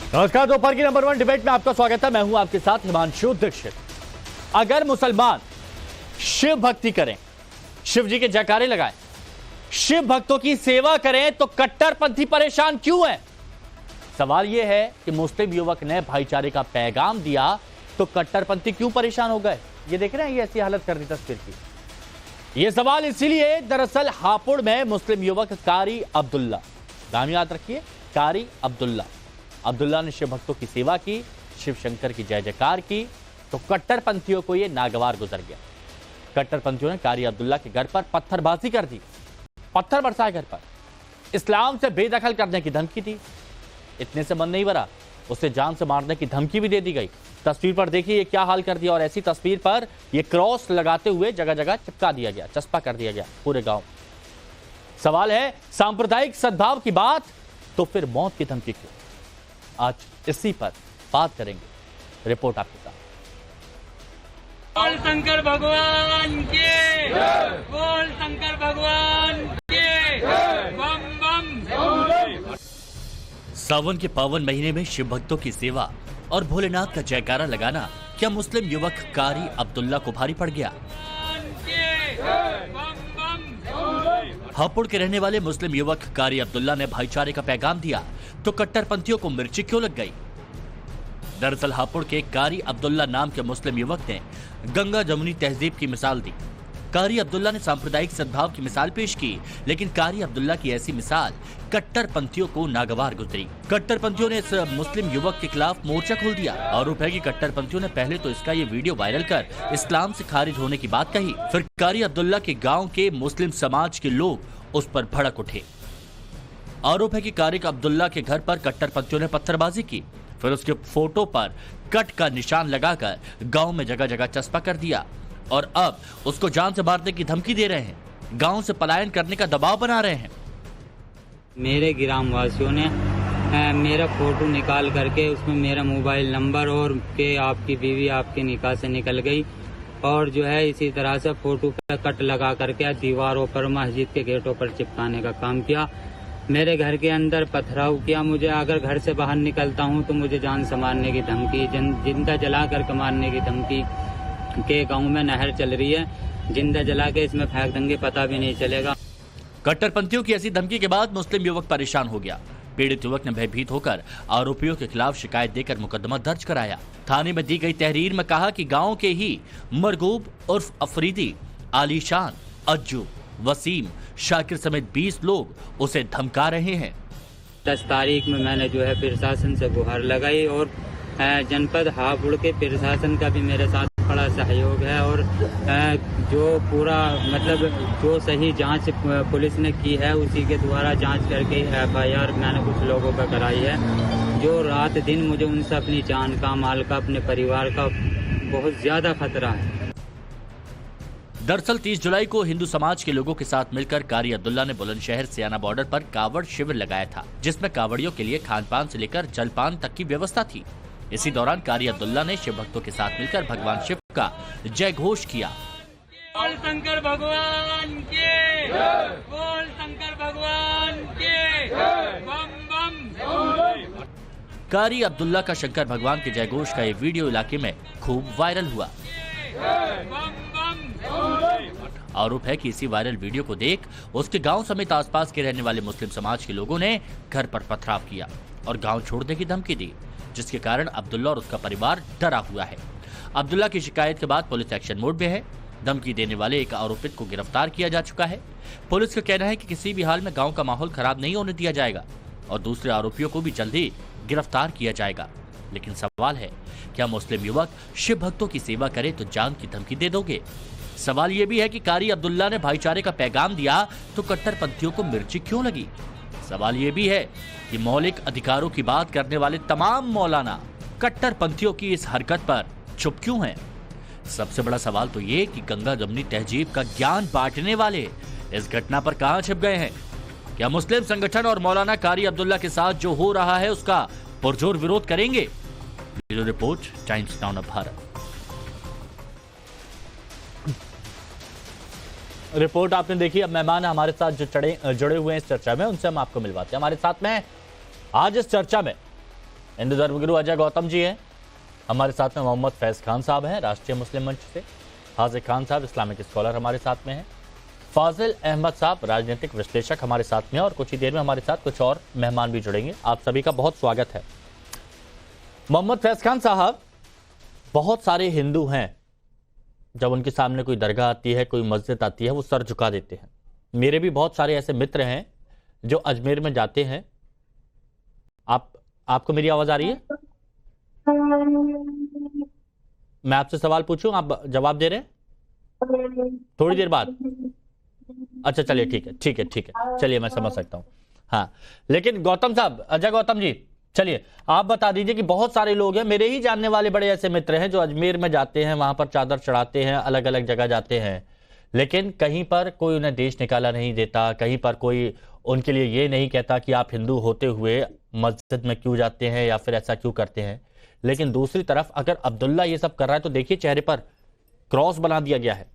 नमस्कार, दोपहर की नंबर 1 डिबेट में आपका स्वागत है। मैं हूं आपके साथ हिमांशु दीक्षित। अगर मुसलमान शिव भक्ति करें, शिव जी के जयकारे लगाएं, शिव भक्तों की सेवा करें तो कट्टरपंथी परेशान क्यों है? सवाल यह है कि मुस्लिम युवक ने भाईचारे का पैगाम दिया तो कट्टरपंथी क्यों परेशान हो गए? ये देख रहे हैं, ये ऐसी हालत कर दी तस्वीर की। यह सवाल इसीलिए, दरअसल हापुड़ में मुस्लिम युवक कारी अब्दुल्ला, नाम याद रखिए, कारी अब्दुल्ला ने शिव भक्तों की सेवा की, शिव शंकर की जय जयकार की, तो कट्टरपंथियों को यह नागवार गुजर गया। कट्टरपंथियों ने कारी अब्दुल्ला के घर पर पत्थरबाजी कर दी, पत्थर बरसाए घर पर, इस्लाम से बेदखल करने की धमकी दी। इतने से मन नहीं भरा, उसे जान से मारने की धमकी भी दे दी गई। तस्वीर पर देखिए ये क्या हाल कर दिया, और ऐसी तस्वीर पर यह क्रॉस लगाते हुए जगह जगह चिपका दिया गया, चस्पा कर दिया गया पूरे गांव। सवाल है, सांप्रदायिक सद्भाव की बात तो फिर मौत की धमकी क्यों? आज इसी पर बात करेंगे, रिपोर्ट आपके साथ। बोल शंकर भगवान के, बोल शंकर भगवान के, बम बम। सावन के पावन महीने में शिव भक्तों की सेवा और भोलेनाथ का जयकारा लगाना क्या मुस्लिम युवक कारी अब्दुल्ला को भारी पड़ गया? हापुड़ के रहने वाले मुस्लिम युवक कारी अब्दुल्ला ने भाईचारे का पैगाम दिया तो कट्टरपंथियों को मिर्ची क्यों लग गई? दरअसल हापुड़ के कारी अब्दुल्ला नाम के मुस्लिम युवक ने गंगा जमुनी तहजीब की मिसाल दी। कारी अब्दुल्ला ने सांप्रदायिक सद्भाव की मिसाल पेश की, लेकिन कारी अब्दुल्ला की ऐसी मिसाल कट्टरपंथियों को नागवार गुजरी। कट्टरपंथियों ने इस मुस्लिम युवक के खिलाफ मोर्चा खोल दिया। आरोप है कि कट्टरपंथियों ने पहले तो इसका ये वीडियो वायरल कर इस्लाम से खारिज होने की बात कही, फिर कारी अब्दुल्ला के गाँव के मुस्लिम समाज के लोग उस पर भड़क उठे। आरोप है कि कारी अब्दुल्ला के घर पर कट्टरपंथियों ने पत्थरबाजी की, फिर उसके फोटो पर कट का निशान लगाकर गांव में जगह जगह चस्पा कर दिया, और अब उसको जान से मारने की धमकी दे रहे हैं, गांव से पलायन करने का दबाव बना रहे हैं। मेरे ग्राम वासियों ने मेरा फोटो निकाल करके उसमें मेरा मोबाइल नंबर और के आपकी बीवी आपके निकाह से निकल गई, और जो है इसी तरह से फोटो पर कट लगा करके दीवारों पर, मस्जिद के गेटों पर चिपकाने का काम किया। मेरे घर के अंदर पथराव किया। मुझे अगर घर से बाहर निकलता हूं तो मुझे जान से मारने की धमकी, जिंदा जला करके मारने की धमकी। के गांव में नहर चल रही है, जिंदा जला के इसमें फेंक देंगे, पता भी नहीं चलेगा। कट्टरपंथियों की ऐसी धमकी के बाद मुस्लिम युवक परेशान हो गया। पीड़ित युवक ने भयभीत होकर आरोपियों के खिलाफ शिकायत देकर मुकदमा दर्ज कराया। थाने में दी गई तहरीर में कहा कि गांव के ही मरगूब उर्फ अफरीदी, आलीशान, अज्जू, वसीम, शाकिर समेत 20 लोग उसे धमका रहे हैं। 10 तारीख में मैंने जो है प्रशासन से गुहार लगाई, और जनपद हापुड़ के प्रशासन का भी मेरे साथ बड़ा सहयोग है, और जो पूरा मतलब जो सही जांच पुलिस ने की है उसी के द्वारा जांच करके FIR मैंने कुछ लोगों का कराई है। जो रात दिन मुझे उनसे अपनी जान का, माल का, अपने परिवार का बहुत ज्यादा खतरा है। दरअसल 30 जुलाई को हिंदू समाज के लोगों के साथ मिलकर कारी अब्दुल्ला ने बुलंदशहर सियाना बॉर्डर पर कावड़ शिविर लगाया था, जिसमें कावड़ियों के लिए खानपान से लेकर जलपान तक की व्यवस्था थी। इसी दौरान कारी अब्दुल्ला ने शिव भक्तों के साथ मिलकर भगवान शिव का जय घोष किया। बोल शंकर भगवान के, बोल शंकर भगवान के, बम बम। कारी अब्दुल्ला का शंकर भगवान के जय घोष का ये वीडियो इलाके में खूब वायरल हुआ। आरोप है कि इसी वायरल वीडियो को देख उसके गांव समेत आसपास के रहने वाले मुस्लिम समाज के लोगों ने घर पर पथराव किया और गांव छोड़ने की धमकी दी, जिसके कारण अब्दुल्ला और उसका परिवार डरा हुआ है। अब्दुल्ला की शिकायत के बाद पुलिस एक्शन मोड में है। धमकी देने वाले एक आरोपित को गिरफ्तार किया जा चुका है। पुलिस का कहना है कि किसी भी हाल में गांव का माहौल खराब नहीं होने दिया जाएगा और दूसरे आरोपियों को भी जल्दी गिरफ्तार किया जाएगा। लेकिन सवाल है, क्या मुस्लिम युवक शिव भक्तों की सेवा करे तो जान की धमकी दे दोगे? सवाल यह भी है कि कारी अब्दुल्ला ने भाईचारे का पैगाम दिया तो कट्टरपंथियों को मिर्ची क्यों लगी? सवाल यह भी है कि मौलिक अधिकारों की बात करने वाले तमाम मौलाना कट्टरपंथियों की इस हरकत पर चुप क्यों हैं? सबसे बड़ा सवाल तो ये कि गंगा जमुनी तहजीब का ज्ञान बांटने वाले इस घटना पर कहां छिप गए हैं? क्या मुस्लिम संगठन और मौलाना कारी अब्दुल्ला के साथ जो हो रहा है उसका पुरजोर विरोध करेंगे? Bureau report, times now Bharat. Report आपने देखी। अब मेहमान हमारे साथ जो जुड़े हुए हैं इस चर्चा में, उनसे हम आपको मिलवाते हैं। हमारे साथ में आज इस चर्चा में हिंदू धर्मगुरु अजय गौतम जी हैं, हमारे साथ में मोहम्मद फैज खान साहब हैं राष्ट्रीय मुस्लिम मंच से, हाजिर खान साहब इस्लामिक स्कॉलर हमारे साथ में हैं, फाजिल अहमद साहब राजनीतिक विश्लेषक हमारे साथ में, और कुछ ही देर में हमारे साथ कुछ और मेहमान भी जुड़ेंगे। आप सभी का बहुत स्वागत है। मोहम्मद फैज खान साहब, बहुत सारे हिंदू हैं जब उनके सामने कोई दरगाह आती है, कोई मस्जिद आती है, वो सर झुका देते हैं। मेरे भी बहुत सारे ऐसे मित्र हैं जो अजमेर में जाते हैं। आपको मेरी आवाज आ रही है? मैं आपसे सवाल पूछूं, आप जवाब दे रहे हैं? थोड़ी देर बाद। अच्छा चलिए, ठीक है, चलिए मैं समझ सकता हूं। हाँ, लेकिन गौतम साहब, अजय गौतम जी, चलिए आप बता दीजिए कि बहुत सारे लोग हैं, मेरे ही जानने वाले बड़े ऐसे मित्र हैं जो अजमेर में जाते हैं, वहां पर चादर चढ़ाते हैं, अलग अलग जगह जाते हैं, लेकिन कहीं पर कोई उन्हें देश निकाला नहीं देता, कहीं पर कोई उनके लिए ये नहीं कहता कि आप हिंदू होते हुए मस्जिद में क्यों जाते हैं या फिर ऐसा क्यों करते हैं। लेकिन दूसरी तरफ अगर अब्दुल्ला ये सब कर रहा है तो देखिए चेहरे पर क्रॉस बना दिया गया है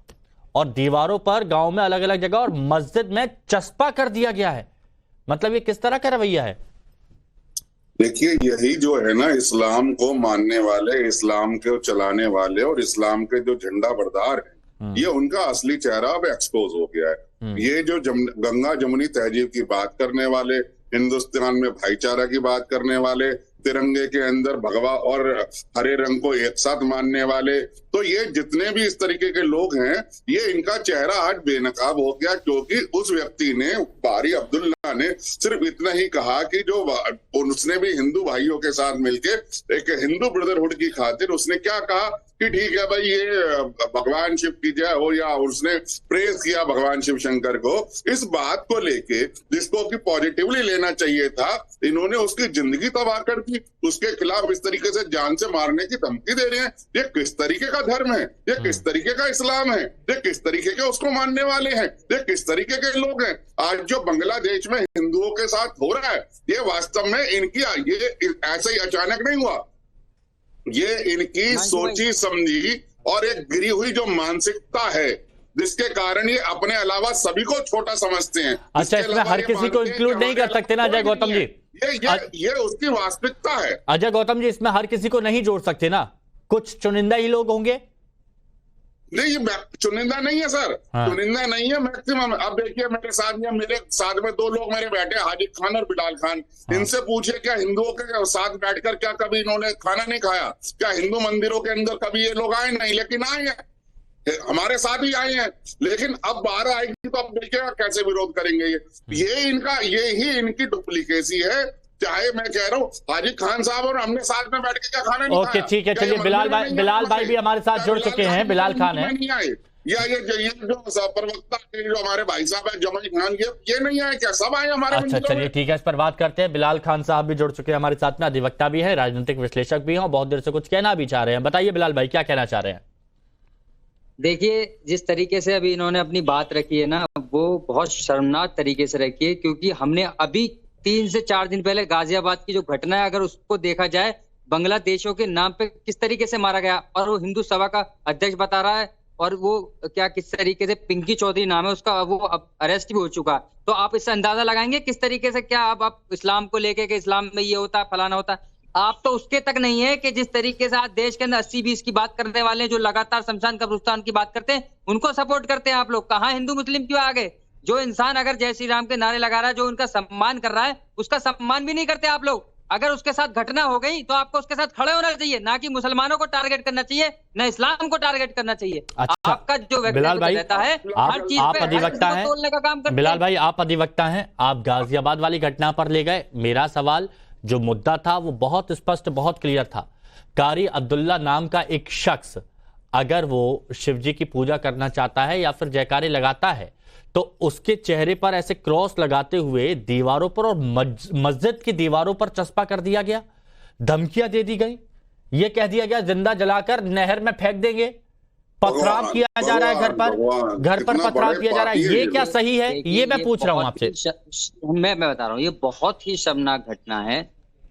और दीवारों पर गांव में अलग अलग जगह और मस्जिद में चस्पा कर दिया गया है। मतलब ये किस तरह का रवैया है? देखिए, यही जो है ना, इस्लाम को मानने वाले, इस्लाम को चलाने वाले और इस्लाम के जो झंडा बरदार हैं, ये उनका असली चेहरा अब एक्सपोज हो गया है। ये जो गंगा जमुनी तहजीब की बात करने वाले, हिंदुस्तान में भाईचारा की बात करने वाले, तिरंगे के अंदर भगवा और हरे रंग को एक साथ मानने वाले, तो ये जितने भी इस तरीके के लोग हैं, ये इनका चेहरा आज बेनकाब हो गया, क्योंकि उस व्यक्ति ने, बारी अब्दुल्ला ने, सिर्फ इतना ही कहा कि जो उसने भी हिंदू भाइयों के साथ मिलके एक हिंदू ब्रदरहुड की खातिर उसने क्या कहा कि ठीक है भाई, ये भगवान शिव की जय हो, या उसने प्रेज किया भगवान शिव शंकर को। इस बात को लेके जिसको कि पॉजिटिवली लेना चाहिए था, इन्होंने उसकी जिंदगी तबाह कर दी। उसके खिलाफ इस तरीके से जान से मारने की धमकी दे रहे हैं। ये किस तरीके का धर्म है? ये किस तरीके का इस्लाम है? ये किस तरीके के उसको मानने वाले हैं? ये किस तरीके के लोग हैं? आज जो बांग्लादेश में हिंदुओं के साथ हो रहा है, ये वास्तव में इनकी, ये ऐसे ही अचानक नहीं हुआ, ये इनकी सोची समझी और एक गिरी हुई जो मानसिकता है, जिसके कारण ये अपने अलावा सभी को छोटा समझते हैं। अच्छा, इसमें हर किसी को इंक्लूड नहीं कर सकते ना अजय गौतम जी? ये उसकी वास्तविकता है। अजय गौतम जी, इसमें हर किसी को नहीं जोड़ सकते ना, कुछ चुनिंदा ही लोग होंगे। नहीं, ये चुनिंदा नहीं है सर। हाँ। चुनिंदा नहीं है, मैक्सिमम। अब देखिए, मेरे साथ में दो लोग मेरे बैठे, हाजिर खान और बिलाल खान। हाँ। इनसे पूछिए, क्या हिंदुओं के साथ बैठकर क्या कभी इन्होंने खाना नहीं खाया? क्या हिंदू मंदिरों के अंदर कभी ये लोग आए? नहीं, लेकिन आए हैं, हमारे साथ ही आए हैं। लेकिन अब बाहर आएगी तो अब देखिएगा कैसे विरोध करेंगे। ये ही इनकी डुप्लीकेसी है। चाहे मैं कह रहा हूँ, हाजी खान साहब और हमने साथ में बैठ के क्या खाना नहीं खाया? ओके, ठीक है, चलिए बिलाल भाई भी हमारे साथ जुड़ चुके हैं। बिलाल खान है, नहीं आए? या ये जो प्रवक्ता जो हमारे भाई साहब है जमाई खान, ये नहीं आए क्या? सब आए हमारे। अच्छा चलिए, ठीक है, इस पर बात करते हैं। बिलाल खान साहब भी जुड़ चुके हैं हमारे साथ में, अधिवक्ता भी है, राजनीतिक विश्लेषक भी हैं और बहुत देर से कुछ कहना भी चाह रहे हैं। बताइए बिलाल भाई, क्या कहना चाह रहे हैं? देखिए, जिस तरीके से अभी इन्होंने अपनी बात रखी है ना, वो बहुत शर्मनाक तरीके से रखी है, क्योंकि हमने अभी 3 से 4 दिन पहले गाजियाबाद की जो घटना है, अगर उसको देखा जाए, बांग्लादेशियों के नाम पे किस तरीके से मारा गया, और वो हिंदू सभा का अध्यक्ष बता रहा है, और वो क्या किस तरीके से, पिंकी चौधरी नाम है उसका, वो अब अरेस्ट भी हो चुका। तो आप इससे अंदाजा लगाएंगे किस तरीके से, क्या आप इस्लाम को लेके कि इस्लाम में ये होता है, फलाना होता है। आप तो उसके तक नहीं है कि जिस तरीके से आज देश के अंदर 80-20 की बात करने वाले, जो लगातार शमशान कब्रिस्तान की बात करते हैं, उनको सपोर्ट करते हैं आप लोग। कहाँ हिंदू मुस्लिम क्यों आ गए? जो इंसान अगर जय श्री राम के नारे लगा रहा है, जो उनका सम्मान कर रहा है, उसका सम्मान भी नहीं करते आप लोग। अगर उसके साथ घटना हो गई तो आपको उसके साथ खड़े होना चाहिए, ना कि मुसलमानों को टारगेट करना चाहिए, ना इस्लाम को टारगेट करना चाहिए। अच्छा, आपका जो बिलाल भाई, रहता है, आप अधिवक्ता हैं, का काम करते हैं। बिलाल भाई आप अधिवक्ता हैं, आप गाजियाबाद वाली घटना पर ले गए। मेरा सवाल, जो मुद्दा था वो बहुत स्पष्ट, बहुत क्लियर था। कारी अब्दुल्ला नाम का एक शख्स अगर वो शिवजी की पूजा करना चाहता है या फिर जयकारे लगाता है, तो उसके चेहरे पर ऐसे क्रॉस लगाते हुए दीवारों पर और मस्जिद की दीवारों पर चस्पा कर दिया गया, धमकियां दे दी गई, ये कह दिया गया जिंदा जलाकर नहर में फेंक देंगे, पथराव किया जा रहा है, घर पर पथराव किया जा रहा है। ये क्या सही है? ये मैं पूछ रहा हूं आपसे। मैं बता रहा हूं, ये बहुत ही शर्मनाक घटना है।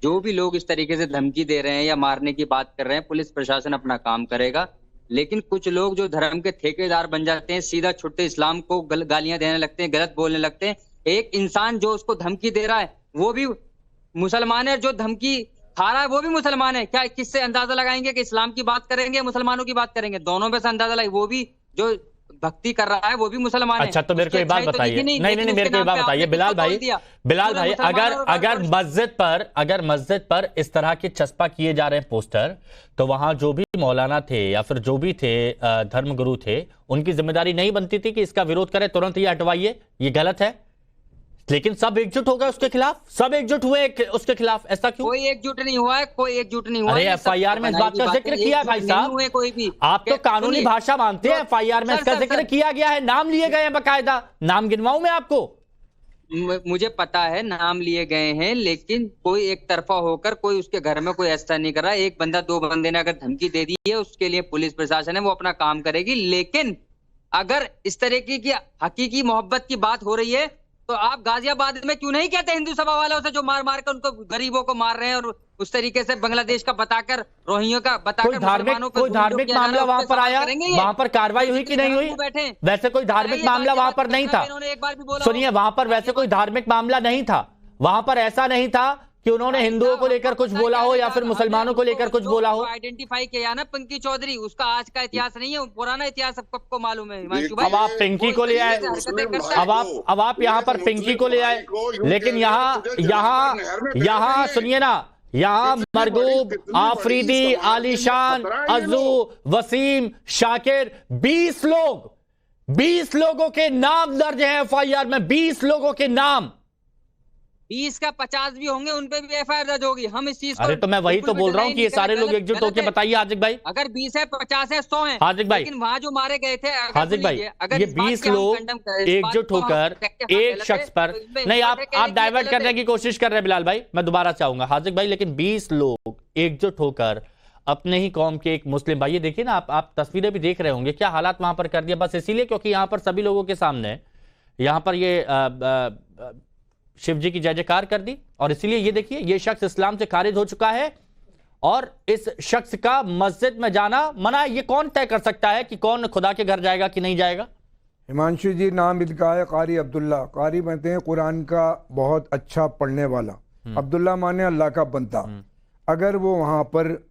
जो भी लोग इस तरीके से धमकी दे रहे हैं या मारने की बात कर रहे हैं, पुलिस प्रशासन अपना काम करेगा, लेकिन कुछ लोग जो धर्म के ठेकेदार बन जाते हैं, सीधा छुट्टे इस्लाम को गालियां देने लगते हैं, गलत बोलने लगते हैं। एक इंसान जो उसको धमकी दे रहा है वो भी मुसलमान है, जो धमकी खा रहा है वो भी मुसलमान है क्या? किससे अंदाजा लगाएंगे कि इस्लाम की बात करेंगे मुसलमानों की बात करेंगे? दोनों में से अंदाजा लगाए। वो भी जो भक्ति कर रहा है वो भी मुसलमान है। अच्छा, तो मेरे को एक बात बताइए, नहीं मेरे को एक बात बताइए बिलाल भाई, अगर मस्जिद पर इस तरह के चस्पा किए जा रहे हैं पोस्टर, तो वहां जो भी मौलाना थे या फिर जो भी थे धर्मगुरु थे, उनकी जिम्मेदारी नहीं बनती थी कि इसका विरोध करें, तुरंत ये हटवाइए, ये गलत है? लेकिन सब एकजुट हो गए उसके खिलाफ, सब एकजुट हुए उसके खिलाफ, ऐसा क्यों? कोई एकजुट नहीं हुआ है, कोई एकजुट नहीं हुआ। अरे एफआईआर में इस बात का जिक्र किया है भाई साहब, कोई भी। आप तो कानूनी भाषा मानते हैं, एफआईआर में इसका जिक्र किया गया है, नाम लिए गए हैं बकायदा। नाम गिनवाऊं मैं आपको? मुझे पता है नाम लिए गए हैं, लेकिन कोई एक तरफा होकर कोई उसके घर में कोई ऐसा नहीं कर रहा। एक बंदा दो बंदे ने अगर धमकी दे दी है, उसके लिए पुलिस प्रशासन है, वो अपना काम करेगी। लेकिन अगर इस तरीके की हकीकी मोहब्बत की बात हो रही है, तो आप गाजियाबाद में क्यों नहीं कहते हिंदू सभा वालों से, जो मार मार कर उनको गरीबों को मार रहे हैं, और उस तरीके से बांग्लादेश का बताकर, रोहिंग्यों का बताकर, कोई धार्मिक मामला वहां पर आया, वहां पर कार्रवाई हुई कि नहीं हुई? वैसे कोई धार्मिक मामला वहां पर नहीं था। सुनिए, वहां पर वैसे कोई धार्मिक मामला नहीं था, वहां पर ऐसा नहीं था कि उन्होंने हिंदुओं को लेकर कुछ बोला हो या फिर मुसलमानों को लेकर कुछ बोला हो। आइडेंटिफाई किया ना पंकी चौधरी, उसका आज का इतिहास नहीं है, पुराना इतिहास सबको मालूम है। अब आप पिंकी को ले आए, अब आप यहाँ पर पिंकी को ले आए, लेकिन यहाँ सुनिए ना, यहाँ मरगूब, आफरीदी, आलीशान, अजू, वसीम, शाकिर, 20 लोगों के नाम दर्ज हैं एफआईआर में, 20 लोगों के नाम। 20 का 50 भी होंगे, उन पे भी एफआईआर दर्ज होगी। हम इस चीज को, अरे तो मैं वही तो बोल रहा हूँ कि ये सारे लोग एकजुट होकर बताइए हाजिक भाई। अगर 20 है, 50 है, 100 है हाजिक भाई, लेकिन वहां जो मारे गए थे हाजिक भाई, ये 20 लोग एकजुट होकर एक शख्स पर, नहीं आप डाइवर्ट करने की कोशिश कर रहे हैं बिलाल भाई, मैं दोबारा चाहूंगा हाजिक भाई, लेकिन 20 लोग एकजुट होकर अपने ही कौम के एक मुस्लिम भाई, ये देखिए ना, आप तस्वीरें भी देख रहे होंगे, क्या हालात वहां पर कर दिया, बस इसीलिए क्योंकि यहां पर सभी लोगों के सामने यहां पर ये शिव जी की जय जयकार कर दी, और इसीलिए ये देखिए, ये शख्स इस्लाम से खारिज हो चुका है, और इस शख्स का मस्जिद में जाना मना। ये कौन तय कर सकता है कि कौन खुदा के घर जाएगा कि नहीं जाएगा? हिमांशु जी, नाम इनका है कारी अब्दुल्ला। कारी बनते हैं कुरान का बहुत अच्छा पढ़ने वाला, अब्दुल्ला माने अल्लाह का बंदा। अगर वो वहाँ पर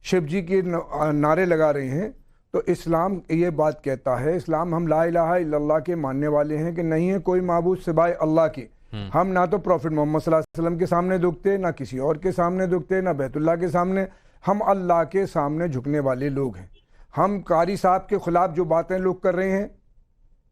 शिव जी के नारे लगा रहे हैं, तो इस्लाम ये बात कहता है, इस्लाम हम ला इलाहा इल्लल्लाह के मानने वाले हैं कि नहीं है कोई माबूद सिवाय अल्लाह के। हम ना तो प्रॉफिट मोहम्मद सल्लल्लाहु अलैहि वसल्लम के सामने झुकते, ना किसी और के सामने झुकते, ना बैतुल्लाह के सामने, हम अल्लाह के सामने झुकने वाले लोग हैं। हम कारी साहब के खिलाफ जो बातें लोग कर रहे हैं,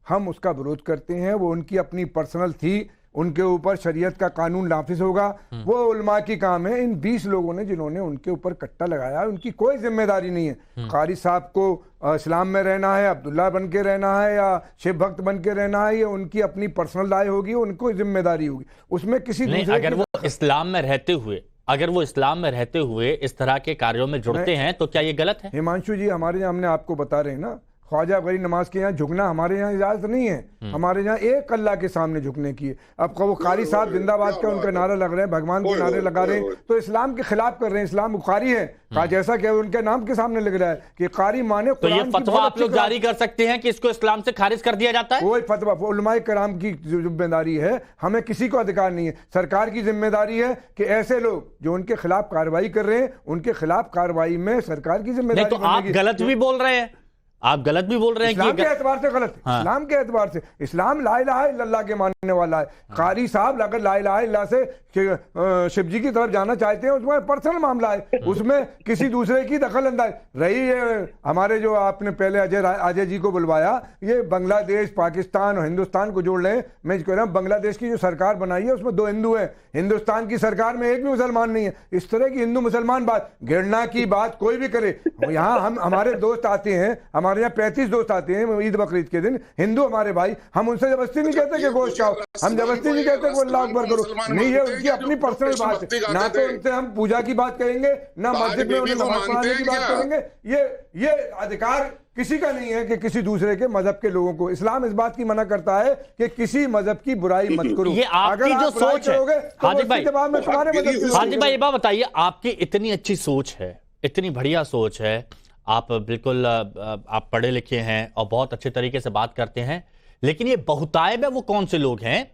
हम उसका विरोध करते हैं। वो उनकी अपनी पर्सनल थी, उनके ऊपर शरीयत का कानून नाफिज होगा, वो उलमा की काम है। इन 20 लोगों ने जिन्होंने उनके ऊपर कट्टा लगाया, उनकी कोई जिम्मेदारी नहीं है। कारी साहब को इस्लाम में रहना है, अब्दुल्ला बन के रहना है या शिव भक्त बन के रहना है, ये उनकी अपनी पर्सनल राय होगी, उनको जिम्मेदारी होगी, उसमें किसी नहीं। अगर वो इस्लाम में रहते हुए इस तरह के कार्यों में जुड़ते हैं, तो क्या ये गलत है? हिमांशु जी, हमारे यहाँ हमने आपको बता रहे हैं ना, ख्वाजा गरीब नमाज के यहाँ झुकना हमारे यहाँ इजाजत नहीं है। हमारे यहाँ एक अल्लाह के सामने झुकने की है। अब वो कारी साहब जिंदाबाद का उनका नारा लग रहे हैं, भगवान के नारे लगा रहे हैं, तो इस्लाम के खिलाफ कर रहे हैं। इस्लाम कारी है, जैसा कि उनके नाम के सामने लग रहा है कि कारी माने। तो ये फतवा आप लोग जारी कर सकते हैं कि इसको इस्लाम से खारिज कर दिया जाता है? कोई फतवा, उलमाए कराम की जिम्मेदारी है, हमें किसी को अधिकार नहीं है। सरकार की जिम्मेदारी है कि ऐसे लोग जो उनके खिलाफ कार्रवाई कर रहे हैं, उनके खिलाफ कार्रवाई में सरकार की जिम्मेदारी। तो आप गलत भी बोल रहे हैं, आप गलत भी बोल रहे हैं। इस्लाम के एतबार से गलत है। हाँ। इस्लाम के एतबार से इस्लाम ला इलाहा इल्लल्लाह के मानने वाला है। हाँ। कारी साहब अगर ला इलाहा इल्लल्लाह से शिव जी की तरफ जाना चाहते हैं, उसमें पर्सनल मामला है, उसमें किसी दूसरे की दखल अंदाज रही। ये हमारे जो आपने पहले अजय जी को बुलवाया, ये बांग्लादेश, पाकिस्तान और हिंदुस्तान को जोड़ लें। मैं कह रहा हूँ बांग्लादेश की जो सरकार बनाई है उसमें 2 हिंदू हैं, हिंदुस्तान की सरकार में एक भी मुसलमान नहीं है। इस तरह की हिंदू मुसलमान बात, गिरना की बात कोई भी करे। यहाँ हमारे दोस्त आते हैं, हमारे यहाँ 35 दोस्त आते हैं ईद बकरीद के दिन, हिंदू हमारे भाई, हम उनसे जबरदस्ती नहीं कहते कि गोश्त खाओ, हम जबरदस्ती नहीं कहते कि अल्लाह अकबर करो, नहीं, ये उनकी अपनी पर्सनल बात है। ना तो उनसे हम पूजा की बात करेंगे, ना मस्जिद में उन्हें नमाज पढ़ाने की बात करेंगे। ये अधिकार किसी का नहीं है कि किसी दूसरे के मजहब के लोगों को। इस्लाम इस बात की मना करता है कि किसी मजहब की बुराई मत करो। ये आपकी जो सोच है हाजिक भाई, हाजिक भाई, ये बात बताइए, आपकी इतनी अच्छी सोच है, इतनी बढ़िया सोच है, आप बिल्कुल आप पढ़े लिखे हैं और बहुत अच्छे तरीके से बात करते हैं, लेकिन ये बहुतायत में वो कौन से लोग हैं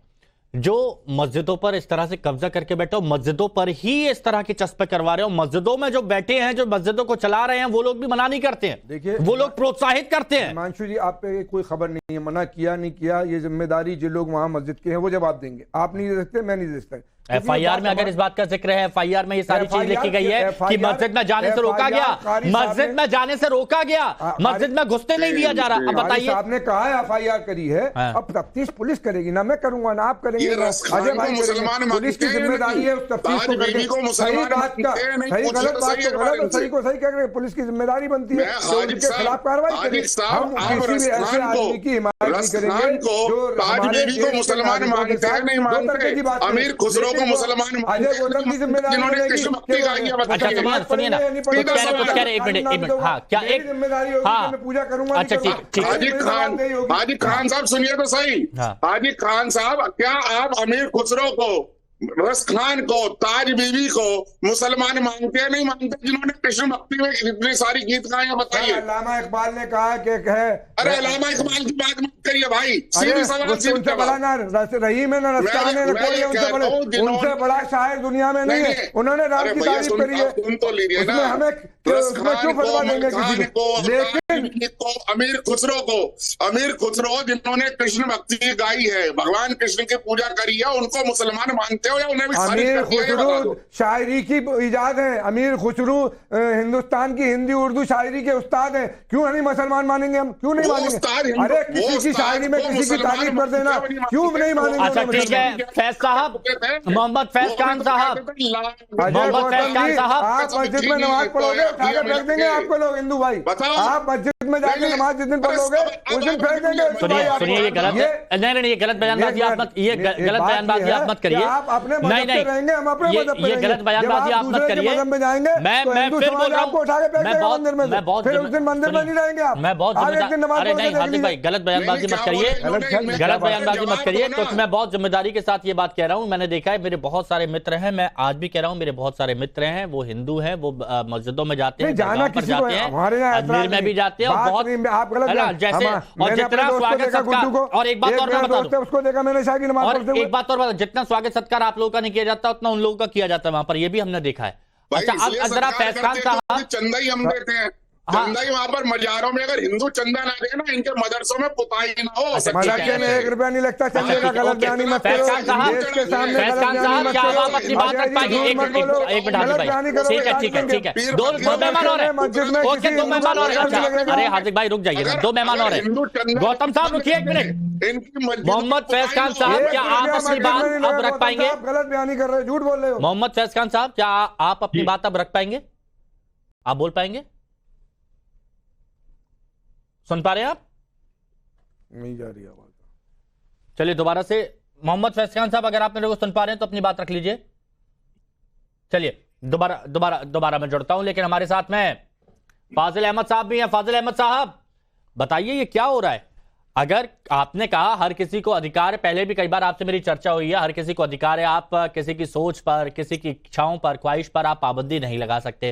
जो मस्जिदों पर इस तरह से कब्जा करके बैठे हो, मस्जिदों पर ही इस तरह के चस्पे करवा रहे हो, मस्जिदों में जो बैठे हैं, जो मस्जिदों को चला रहे हैं, वो लोग भी मना नहीं करते हैं, देखिए वो लोग प्रोत्साहित करते हैं। हिमांशु जी, आप पे कोई खबर नहीं है, मना किया नहीं किया, ये जिम्मेदारी जो लोग वहां मस्जिद के हैं वो जवाब देंगे। आप नहीं दे सकते, मैं नहीं दे सकता। एफआईआर में अगर इस बात का जिक्र है, एफआईआर में ये सारी चीज लिखी गई है कि मस्जिद में जाने से रोका गया, मस्जिद में जाने से रोका गया, मस्जिद में घुसने नहीं दिया जा रहा। अब बताइए, आपने कहा है एफआईआर करी है, अब तफ्तीश पुलिस करेगी ना, मैं करूंगा ना आप करेंगे, अजय भाई करेंगे। पुलिस की जिम्मेदारी है उस तफ्तीश को करके। सही बात का सही, गलत बात को गलत, सही को सही कह रहे हैं। पुलिस की जिम्मेदारी बनती है जो उनके खिलाफ कार्रवाई करे। हम किसी भी ऐसे आदमी की हिमायत नहीं करेंगे जो हमारे को मुसलमान मानते हैं, नहीं मानते। अमीर खुसरो को मुसलमान अजय गौतम की जिम्मेदारी अच्छा सुनिए ना, कुछ कह रहे, एक मिनट, हाँ क्या एक जिम्मेदारी होगी, मैं पूजा करूंगा। अच्छा ठीक। हाजी खान साहब सुनिए तो सही, हाजी खान साहब, क्या आप अमीर खुसरो को, रस खान को, ताज बीबी को मुसलमान मानते हैं, नहीं मानते, जिन्होंने कृष्ण भक्ति में इतनी सारी गीत गाए? बताइए। अल्लामा इकबाल ने कहा कि अरे अल्लामा इकबाल की बात मत करिए भाई, सीधी सवाल उनसे बड़ा ना रही में ना रस्ताने ना कोई है, उनसे बड़ा शायर दुनिया में नहीं है। उन्होंने राम की तारीफ करी है, सुन तो लीजिए ना। हमें क्यों फरवा देंगे किसी को? लेकिन अमीर खुसरो जिन्होंने कृष्ण भक्ति गाई है, भगवान कृष्ण की पूजा करी है, उनको मुसलमान मानते हो या उन्हें भी? अमीर खुसरो शायरी की इजाद है, अमीर खुसरो हिंदुस्तान की हिंदी उर्दू शायरी के उस्ताद हैं, क्यों नहीं मुसलमान मानेंगे हम? क्यों नहीं मानेंगे? अरे किसी की शायरी में किसी की तारीफ कर देना, क्यों नहीं मानेंगे? अच्छा ठीक है, फैज साहब, मोहम्मद फैज खान साहब, मोहम्मद फैज खान साहब, आप मस्जिद में नमाज पढ़ोगे, उठाकर फेंक देंगे आपको लोग हिंदू भाई। आप मस्जिद में जाके नमाज जिस दिन पढ़ोगे उस दिन फेंक देंगे। सुनिए ये गलत है, नहीं ये गलत बयानबाजी आप मत, ये गलत बयानबाजी आप मत करिए। आप अपने मजहब पे रहेंगे, हम अपने मजहब पे ये गलत बयानबाजी आप मत करिए। मैं फिर बोल रहा हूँ, मैं बहुत फिर उस दिन मंदिर में नहीं रहेंगे आप। मैं बहुत अरे नहीं हार्दिक भाई, गलत बयानबाजी मत करिए, गलत बयानबाजी मत करिए, क्योंकि मैं बहुत जिम्मेदारी के साथ ये बात कह रहा हूँ। मैंने देखा है, मेरे बहुत सारे मित्र हैं, मैं आज भी कह रहा हूँ, मेरे बहुत सारे मित्र हैं, वो हिंदू हैं, वो मस्जिदों में जाते हैं, जाना किसी को, हमारे यहाँ अजमेर में भी जाते हैं, और बहुत जैसे, और जितना स्वागत सत्कार, और एक बात और मैं बता दूं, उसको देखा मैंने शायद नमाज पढ़ते हुए। एक बात और बता, जितना स्वागत सत्कार आप लोगों का नहीं किया जाता, उतना उन लोगों का किया जाता है वहां पर, ये भी हमने देखा है। अच्छा अब जरा फैज खान साहब, चंदा ही हम देते हैं, चंदा ही वहां पर मजारों में, अगर हिंदू चंदा ना दे ना, इनके मदरसों में पुताई ना हो। मदरसे में 1 रुपया नहीं लगता चंदे का, गलत बयानी मत करो। देश के सामने गलत बयानी मत करो। आप अपनी बात रख पाएंगे? एक मिनट ठीक है, दो मेहमान और हैं, ओके 2 मेहमान और हैं। अच्छा अरे हार्दिक भाई रुक जाइए, 2 मेहमान और हैं। गौतम साहब रुकिए 1 मिनट। मोहम्मद फैज खान साहब, क्या आप अपनी बात अब रख पाएंगे? गलत बयानी कर रहे हो, झूठ बोल रहे हो। मोहम्मद फैज खान साहब, क्या आप अपनी बात अब रख पाएंगे? आप बोल पाएंगे? सुन पा रहे हैं आप? नहीं जा रही आवाज। चलिए दोबारा से, मोहम्मद फैज खान साहब अगर आप मेरे को सुन पा रहे हैं तो अपनी बात रख लीजिए। चलिए दोबारा मैं जुड़ता हूं, लेकिन हमारे साथ में फाजिल अहमद साहब भी हैं। फाजिल अहमद साहब बताइए, ये क्या हो रहा है? अगर आपने कहा हर किसी को अधिकार है, पहले भी कई बार आपसे मेरी चर्चा हुई है, हर किसी को अधिकार है, आप किसी की सोच पर, किसी की इच्छाओं पर, ख्वाहिश पर आप पाबंदी नहीं लगा सकते,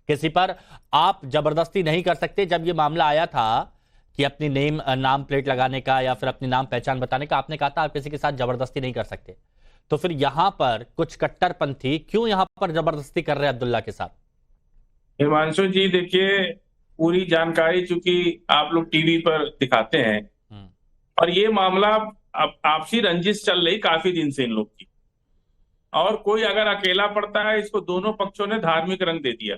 किसी पर आप जबरदस्ती नहीं कर सकते। जब ये मामला आया था कि अपनी नाम प्लेट लगाने का या फिर अपनी नाम पहचान बताने का, आपने कहा था आप किसी के साथ जबरदस्ती नहीं कर सकते। तो फिर यहां पर कुछ कट्टरपंथी क्यों यहां पर जबरदस्ती कर रहे हैं अब्दुल्ला के साथ? हिमांशु जी देखिए, पूरी जानकारी चूंकि आप लोग टीवी पर दिखाते हैं, और ये मामला आपसी रंजिश चल रही काफी दिन से इन लोग की, और कोई अगर अकेला पड़ता है, इसको दोनों पक्षों ने धार्मिक रंग दे दिया।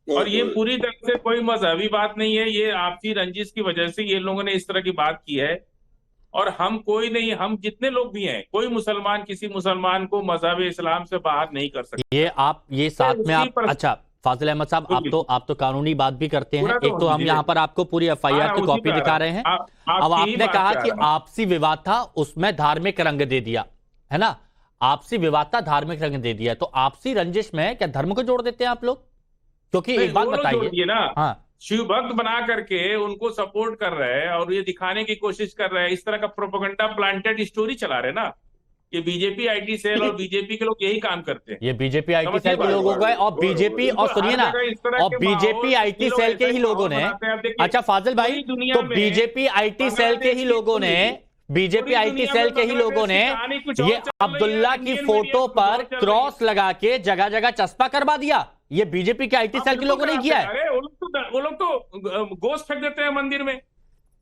और ये पूरी तरह से कोई मजहबी बात नहीं है, ये आपसी रंजिश की वजह से ये लोगों ने इस तरह की बात की है। और हम कोई नहीं, हम जितने लोग भी हैं, कोई मुसलमान किसी मुसलमान को मजहब इस्लाम से बाहर नहीं कर सकते। ये साथ में आप, अच्छा फाजिल अहमद साहब, आप तो कानूनी बात भी करते हैं। एक तो हम यहाँ पर आपको पूरी एफआईआर की कॉपी दिखा रहे हैं। अब आपने कहा कि आपसी विवाद था, उसमें धार्मिक रंग दे दिया, है ना? आपसी विवाद था, धार्मिक रंग दे दिया, तो आपसी रंजिश में क्या धर्म को जोड़ देते हैं आप लोग? क्योंकि एक बात बताइए ना, हाँ, शिव भक्त बना करके उनको सपोर्ट कर रहे हैं और ये दिखाने की कोशिश कर रहे हैं, इस तरह का प्रोपेगेंडा प्लांटेड स्टोरी चला रहे ना। ये बीजेपी आईटी सेल और बीजेपी के लोग यही काम करते हैं। ये बीजेपी आईटी सेल के लोग हो गए, और बीजेपी, और सुनिए ना, और बीजेपी आईटी सेल के ही लोगों ने, अच्छा फाजिल भाई, तो बीजेपी आईटी सेल के ही लोगों ने बीजेपी पूरी आईटी दुनिया सेल में के ही बांग्लादेश लोगों की ने कहानी कुछ और ये चल रही है, अब्दुल्ला की इंडियन फोटो मीडिया कुछ पर और चल रही है। क्रॉस लगा के जगह जगह चस्पा करवा दिया। ये बीजेपी के आईटी सेल के लोगों ने किया है। अरे वो लोग तो गोश्त फेंक देते हैं मंदिर में।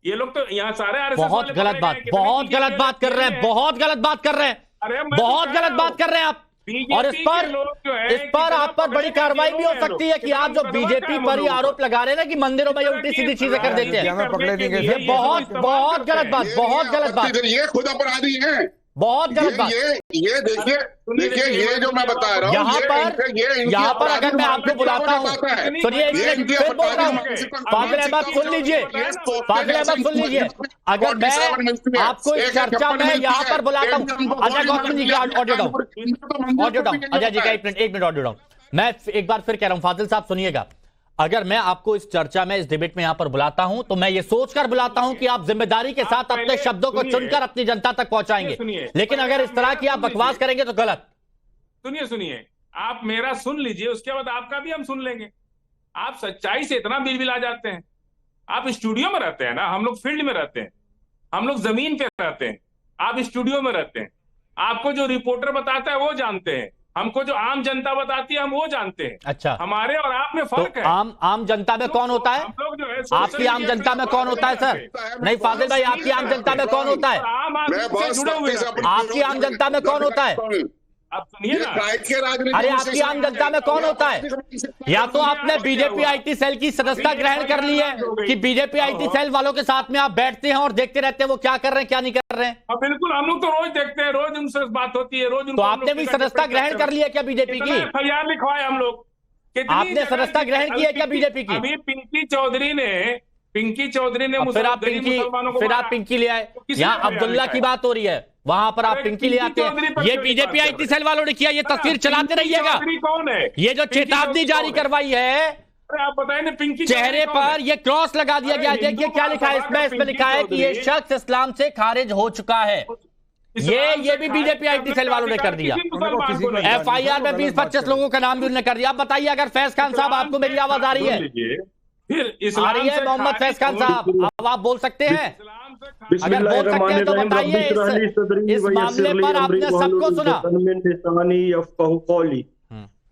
ये लोग तो यहाँ सारे आरएसएस बहुत वाले गलत पकड़े बात, गए, कितने बहुत की गलत बात कर रहे हैं, बहुत गलत बात कर रहे हैं, अरे मैं तो बहुत कह गलत रहा बात हूँ। कर रहे हैं आप। बीजेपी और इस के पर लोग जो है, इस पर कितना आप पर बड़ी पकड़े गए कार्रवाई भी हो लोग हैं सकती है कि लोग। आप जो कितना बीजेपी मुकदमा पर ही है हम आरोप लगा रहे हैं ना कि मंदिरों में ये उल्टी सीधी चीजें कर देते हैं। हमें पकड़े नहीं गए। ये बहुत गलत बात, बहुत गलत बात, ये खुद अपराधी हैं। बहुत गलत बात। ये देखिए ये जो मैं बता रहा हूँ, यहाँ पर अगर मैं आपको बुलाता हूँ, सुनिए, फिर बोल रहा हूँ, फाजिल अहमद सुन लीजिए, फाजिल अहमद सुन लीजिए, अगर मैं आपको इस चर्चा में यहाँ पर बुलाता हूँ, अजय गौतम जी का ऑडियो डाउन, अजय जी का एक मिनट ऑडियो डाउन। मैं एक बार फिर कह रहा हूँ, फाजिल साहब सुनिएगा, अगर मैं आपको इस चर्चा में, इस डिबेट में यहां पर बुलाता हूं तो मैं ये सोचकर बुलाता हूं कि आप जिम्मेदारी के साथ अपने शब्दों को चुनकर अपनी जनता तक पहुंचाएंगे, लेकिन अगर इस तरह की आप बकवास करेंगे तो गलत। सुनिए, आप मेरा सुन लीजिए, उसके बाद आपका भी हम सुन लेंगे। आप सच्चाई से इतना बिलबिला जाते हैं। आप स्टूडियो में रहते हैं ना, हम लोग फील्ड में रहते हैं, हम लोग जमीन पे रहते हैं, आप स्टूडियो में रहते हैं। आपको जो रिपोर्टर बताता है वो जानते हैं, हमको जो आम जनता बताती है हम वो जानते हैं। अच्छा, हमारे और आप में फर्क तो है। आम जनता में कौन होता है? हम लोग जो है आपकी आम जनता में कौन होता है सर? नहीं फाजिल भाई, आपकी आम जनता में कौन होता है? आम आदमी से जुड़े हुए हैं। आपकी आम जनता में कौन होता है? आप सुनिए ना, अरे आपकी आम जनता में कौन होता है? या तो आपने बीजेपी आईटी सेल की सदस्यता ग्रहण कर ली है कि बीजेपी आईटी सेल वालों के साथ में आप बैठते हैं और देखते रहते हैं वो क्या कर रहे हैं क्या नहीं कर रहे हैं। हाँ बिल्कुल, हम लोग तो रोज देखते हैं, रोज उनसे बात होती है, रोज तो आपने भी सदस्यता ग्रहण कर लिया क्या बीजेपी की? एफआईआर लिखवाए हम लोग। आपने सदस्यता ग्रहण की है क्या बीजेपी की? अभी पिंकी चौधरी ने फिर आप पिंकी ले आए। यहाँ अब्दुल्ला की बात हो रही है, वहां पर आप पिंकी ले आते हैं। ये बीजेपी आईटी सेल वालों ने किया, ये तस्वीर चलाते रहिएगा। कौन है ये जो चेतावनी जारी करवाई है, आप बताएं ना, पिंकी चेहरे पर ये क्रॉस लगा दिया गया। देखिए क्या लिखा है इसमें लिखा है कि ये शख्स इस्लाम से खारिज हो चुका है। ये भी बीजेपी आईटी सेल वालों ने कर दिया। एफआईआर में 20-25 लोगों का नाम भी उन्होंने कर दिया। आप बताइए, अगर फैज खान साहब आपको मेरी आवाज आ रही है? फिर आ रही है मोहम्मद फैज खान साहब, अब आप बोल सकते हैं? अगर बोल सकते हैं तो बताइए, इस मामले पर आपने सबको सुना?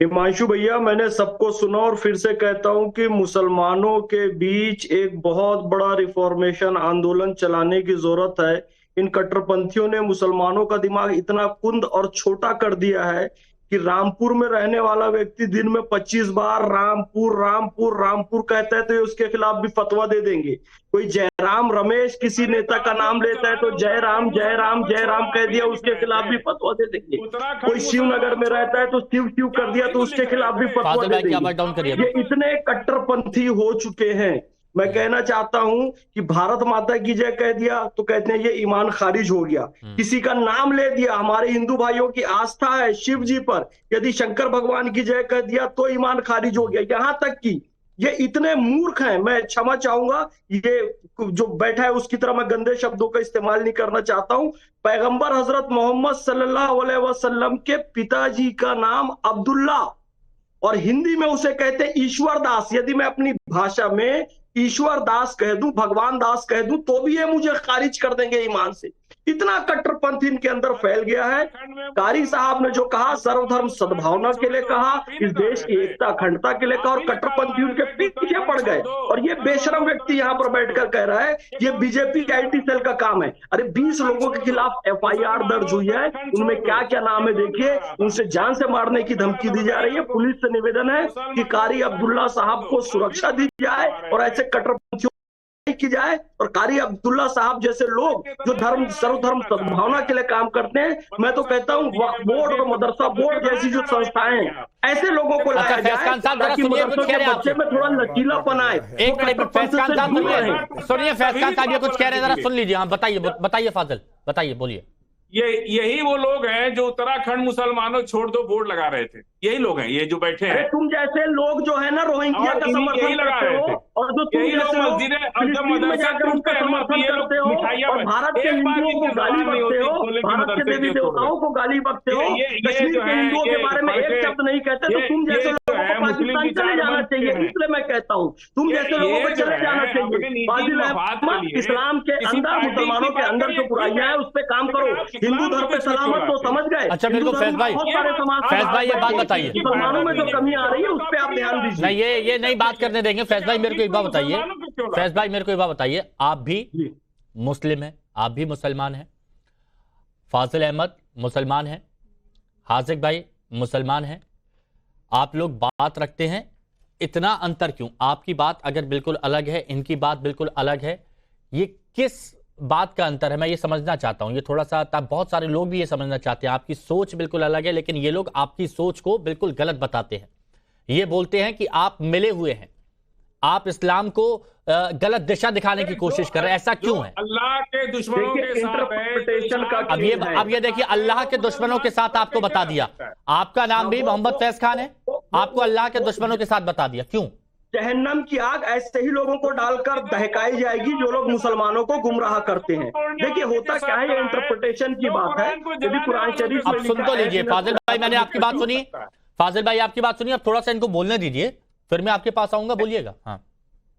हिमांशु भैया, मैंने सबको सुना और फिर से कहता हूं कि मुसलमानों के बीच एक बहुत बड़ा रिफॉर्मेशन आंदोलन चलाने की जरूरत है। इन कट्टरपंथियों ने मुसलमानों का दिमाग इतना कुंद और छोटा कर दिया है कि रामपुर में रहने वाला व्यक्ति दिन में 25 बार रामपुर रामपुर रामपुर कहता है तो ये उसके खिलाफ भी फतवा दे देंगे। कोई जयराम रमेश किसी नेता का नाम लेता है तो जय राम जय राम जय राम कह दिया, उसके खिलाफ भी फतवा दे देंगे। कोई शिवनगर में रहता है तो शिव शिव कर दिया तो उसके खिलाफ भी फतवा दे देंगे। ये इतने कट्टरपंथी हो चुके हैं। मैं कहना चाहता हूं कि भारत माता की जय कह दिया तो कहते हैं ये ईमान खारिज हो गया। किसी का नाम ले दिया, हमारे हिंदू भाइयों की आस्था है शिव जी पर, यदि शंकर भगवान की जय कह दिया तो ईमान खारिज हो गया। यहां तक कि ये इतने मूर्ख हैं, मैं क्षमा चाहूंगा, ये जो बैठा है उसकी तरह मैं गंदे शब्दों का इस्तेमाल नहीं करना चाहता हूं। पैगंबर हजरत मोहम्मद सल्लल्लाहु अलैहि वसल्लम के पिताजी का नाम अब्दुल्ला और हिंदी में उसे कहते हैं ईश्वर दास। यदि मैं अपनी भाषा में ईश्वर दास कह दूं, भगवान दास कह दूं, तो भी ये मुझे खारिज कर देंगे ईमान से। इतना कट्टरपंथी इनके अंदर फैल गया है। कारी साहब ने जो कहा सर्वधर्म सद्भावना के लिए कहा, इस देश की एकता अखंडता के लिए कहा, और कट्टरपंथी उनके पीछे पड़ गए। और ये बेशरम व्यक्ति यहाँ पर बैठकर कह रहा है ये बीजेपी के आईटी सेल का काम है। अरे 20 लोगों के खिलाफ एफआईआर दर्ज हुई है, उनमें क्या क्या नाम है देखिए। उनसे जान से मारने की धमकी दी जा रही है। पुलिस से निवेदन है कि कारी अब्दुल्ला साहब को सुरक्षा दी जाए और ऐसे कट्टरपंथियों की जाए। और कारी अब्दुल्ला साहब जैसे लोग जो सर्वधर्म सद्भावना के लिए काम करते हैं, मैं तो कहता हूँ वक्फ बोर्ड और मदरसा बोर्ड जैसी जो संस्थाएं हैं, ऐसे लोगों को लाया जाए ताकि मदरसों के बच्चे में थोड़ा लचीलापन आए। एक मिनट फैज खान साहब सुनिए, फैज खान साहब ये कुछ कह रहे हैं, जरा सुन लीजिए। हाँ बताइए फाजिल, बताइए, बोलिए। यही वो लोग हैं जो उत्तराखंड मुसलमानों छोड़ दो बोर्ड लगा रहे थे। यही लोग हैं ये जो बैठे हैं। तुम जैसे लोग जो है ना रोहिंग्या का समर्थन करते हो, और जो तुम जैसे लोग फिलिस्तीन में जाकर उनका समर्थन करते हो और भारत के हिंदुओं को गाली बकते हो, भारत के देवी देवताओं को गाली बकते हो, कश्मीर के हिंदुओं के बारे में एक शब्द नहीं कहते, तो तुम जैसे लोगों को पाकिस्तान चले जाना चाहिए, इसलिए मैं कहता हूँ तुम जैसे लोगों को चले जाना चाहिए। फाजिल अहमद, इस्लाम के अंदर मुसलमानों के अंदर जो बुराइयां है उस पर काम करो। हिंदू धर्म पे सलामत तो समझ गए। अच्छा मेरे को फैज भाई, फैज भाई ये बात बताइए, मुसलमानों में जो कमी आ रही है उस पर आप ध्यान दीजिए। नहीं ये नहीं बात करने देंगे। फैज भाई मेरे को एक बात बताइए, फैज भाई मेरे को एक बात बताइए, आप भी मुस्लिम हैं, आप भी मुसलमान हैं, फाजिल अहमद मुसलमान हैं, हाजिक भाई मुसलमान हैं, आप लोग बात रखते हैं, इतना अंतर क्यों? आपकी बात अगर बिल्कुल अलग है, इनकी बात बिल्कुल अलग है, ये किस बात का अंतर है? मैं ये समझना चाहता हूं, ये थोड़ा सा, बहुत सारे लोग भी ये समझना चाहते हैं, आपकी सोच बिल्कुल अलग है, लेकिन ये लोग आपकी सोच को बिल्कुल गलत बताते हैं। ये बोलते हैं कि आप मिले हुए हैं, आप इस्लाम को गलत दिशा दिखाने की कोशिश कर रहे हैं, ऐसा क्यों है? अल्लाह के दुश्मनों के इंटरप्रिटेशन का अब ये देखिए, अल्लाह के दुश्मनों के साथ आपको बता दिया, आपका नाम भी मोहम्मद फैज खान है, आपको अल्लाह के दुश्मनों के साथ बता दिया, क्यों? जहन्नम की आग ऐसे ही लोगों को डालकर दहकाई जाएगी जो लोग मुसलमानों को गुमराह करते हैं। देखिए होता क्या है, इंटरप्रिटेशन की बात है। यदि कुरान शरीफ अब सुन तो लीजिए फाजिल भाई, मैंने आपकी बात सुनी, फाजिल भाई आपकी बात सुनी, अब थोड़ा सा इनको बोलने दीजिए, फिर मैं आपके पास आऊंगा, बोलिएगा। हाँ,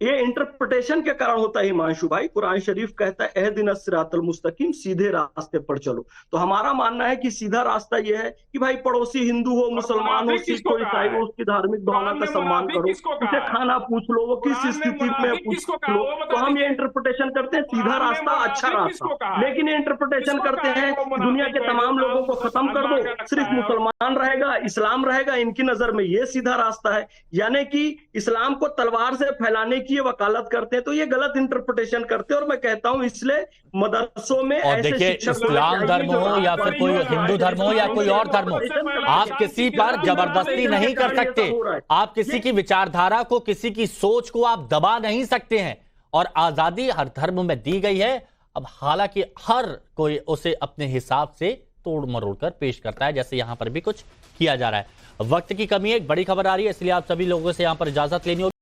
ये इंटरप्रिटेशन के कारण होता है हिमांशु भाई। कुरान शरीफ कहता है एहदिना सिरातल मुस्तकीम, सीधे रास्ते पर चलो। तो हमारा मानना है कि सीधा रास्ता ये है कि भाई पड़ोसी हिंदू हो, मुसलमान हो, सिख हो, ईसाई हो, उसकी धार्मिक भावना का सम्मान करो, उसे खाना पूछ लो, वो किस स्थिति में पूछ लो। तो हम ये इंटरप्रिटेशन करते हैं सीधा रास्ता, अच्छा रास्ता। लेकिन ये इंटरप्रिटेशन करते हैं दुनिया के तमाम लोगों को खत्म कर दो, सिर्फ मुसलमान रहेगा, इस्लाम रहेगा। इनकी नजर में ये सीधा रास्ता है, यानी कि इस्लाम को तलवार से फैलाने की वकालत करते हैं। तो ये गलत इंटरप्रिटेशन करते हैं, और मैं कहता हूं इसलिए मदरसों में और देखिए, इस्लाम धर्म हो या फिर कोई हिंदू धर्म हो या कोई और धर्म हो, आप किसी पर जबरदस्ती नहीं कर सकते, आप किसी की विचारधारा को, किसी की सोच को आप दबा नहीं सकते हैं, और आजादी हर धर्म में दी गई है। अब हालांकि हर कोई उसे अपने हिसाब से तोड़ मरोड़ कर पेश करता है, जैसे यहां पर भी कुछ किया जा रहा है। वक्त की कमी है, एक बड़ी खबर आ रही है, इसलिए आप सभी लोगों से यहां पर इजाजत लेनी होगी।